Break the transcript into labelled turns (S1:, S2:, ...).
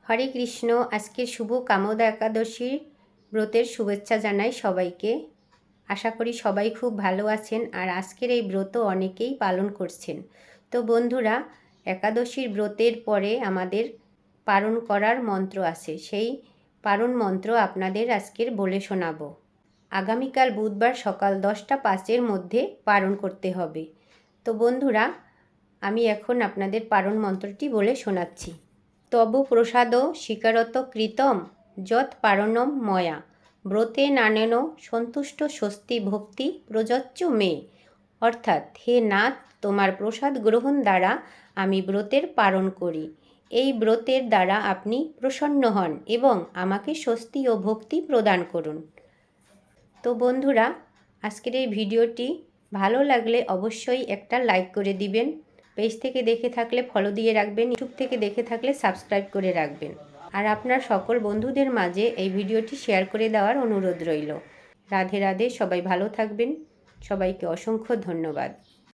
S1: হরে কৃষ্ণ। আজকে শুভ কামদা একাদশীর ব্রতের শুভেচ্ছা জানাই সবাইকে। আশা করি সবাই খুব ভালো আছেন আর আজকের এই ব্রত অনেকেই পালন করছেন। তো বন্ধুরা, একাদশীর ব্রতের পরে আমাদের পারণ করার মন্ত্র আছে, সেই পারণ মন্ত্র আপনাদের আজকের বলে শোনাবো। আগামীকাল বুধবার সকাল 10টা 5-এর মধ্যে পারণ করতে হবে। তো বন্ধুরা, আমি এখন আপনাদের পারণ মন্ত্রটি বলে শোনাচ্ছি। তব প্রসাদ স্বীকারত কৃতম যৎ পারণম ময়া ব্রতে নানেন সন্তুষ্ট স্বস্তি ভক্তি প্রযচ্চ মে। অর্থাৎ, হে নাথ, তোমার প্রসাদ গ্রহণ দ্বারা আমি ব্রতের পালন করি। এই ব্রতের দ্বারা আপনি প্রসন্ন হন এবং আমাকে স্বস্তি ও ভক্তি প্রদান করুন। তো বন্ধুরা, আজকের এই ভিডিওটি ভালো লাগলে অবশ্যই একটা লাইক করে দিবেন। পেজ থেকে দেখে থাকলে ফলো দিয়ে রাখবেন, ইউটিউব থেকে দেখে থাকলে সাবস্ক্রাইব করে রাখবেন। আর আপনার সকল বন্ধুদের মাঝে এই ভিডিওটি শেয়ার করে দেওয়ার অনুরোধ রইল। রাধে রাধে, সবাই ভালো থাকবেন। সবাইকে অসংখ্য ধন্যবাদ।